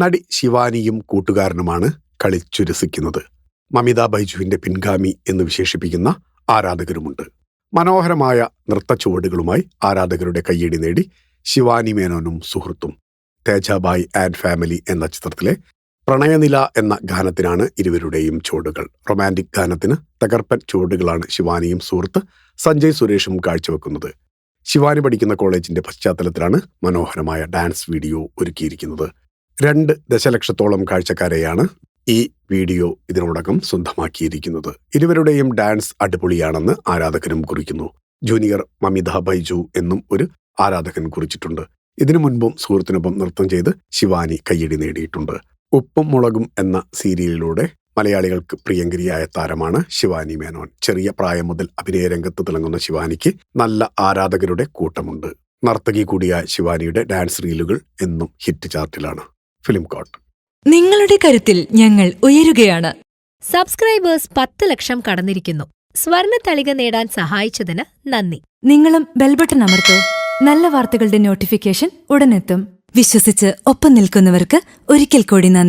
നടി ശിവാനിയും കൂട്ടുകാരനുമാണ് കളിച്ചുരസിക്കുന്നത്. മമിത ബൈജുവിന്റെ പിൻഗാമി എന്ന് വിശേഷിപ്പിക്കുന്ന ആരാധകരുമുണ്ട്. മനോഹരമായ നൃത്തച്ചുവടുകളുമായി ആരാധകരുടെ കയ്യടി നേടി ശിവാനി മേനോനും സുഹൃത്തും. തേജാബായ് ആൻഡ് ഫാമിലി എന്ന ചിത്രത്തിലെ പ്രണയനില എന്ന ഗാനത്തിനാണ് ഇരുവരുടെയും ചുവടുകൾ. റൊമാൻറ്റിക് ഗാനത്തിന് തകർപ്പൻ ചുവടുകളാണ് ശിവാനിയും സുഹൃത്ത് സഞ്ജയ് സുരേഷും കാഴ്ചവെക്കുന്നത്. ശിവാനി പഠിക്കുന്ന കോളേജിന്റെ പശ്ചാത്തലത്തിലാണ് മനോഹരമായ ഡാൻസ് വീഡിയോ ഒരുക്കിയിരിക്കുന്നത്. 2 ദശലക്ഷത്തോളം കാഴ്ചക്കാരെയാണ് ഈ വീഡിയോ ഇതിനോടകം സ്വന്തമാക്കിയിരിക്കുന്നത്. ഇരുവരുടെയും ഡാൻസ് അടിപൊളിയാണെന്ന് ആരാധകരും കുറിക്കുന്നു. ജൂനിയർ മമിത ബൈജു എന്നും ഒരു ആരാധകൻ കുറിച്ചിട്ടുണ്ട്. ഇതിനു മുൻപും സുഹൃത്തിനൊപ്പം നൃത്തം ചെയ്ത് ശിവാനി കയ്യടി നേടിയിട്ടുണ്ട്. ഉപ്പും മുളകും എന്ന സീരിയലിലൂടെ മലയാളികൾക്ക് പ്രിയങ്കരിയായ താരമാണ് ശിവാനി മേനോൻ. ചെറിയ പ്രായം മുതൽ അഭിനയ രംഗത്ത് തിളങ്ങുന്ന ശിവാനിക്ക് നല്ല ആരാധകരുടെ കൂട്ടമുണ്ട്. നർത്തകി കൂടിയായ ശിവാനിയുടെ ഡാൻസ് റീലുകൾ എന്നും ഹിറ്റ് ചാർട്ടിലാണ്. Film coat. നിങ്ങളുടെ കരുത്തിൽ ഞങ്ങൾ ഉയരുകയാണ്. സബ്സ്ക്രൈബേഴ്സ് 10 ലക്ഷം കടന്നിരിക്കുന്നു. സ്വർണ്ണ തളിക നേടാൻ സഹായിച്ചതിന് നന്ദി. നിങ്ങളും ബെൽബട്ടൺ അമർത്തോ. നല്ല വാർത്തകളുടെ നോട്ടിഫിക്കേഷൻ ഉടനെത്തും. വിശ്വസിച്ച് ഒപ്പം നിൽക്കുന്നവർക്ക് ഒരിക്കൽ കൂടി നന്ദി.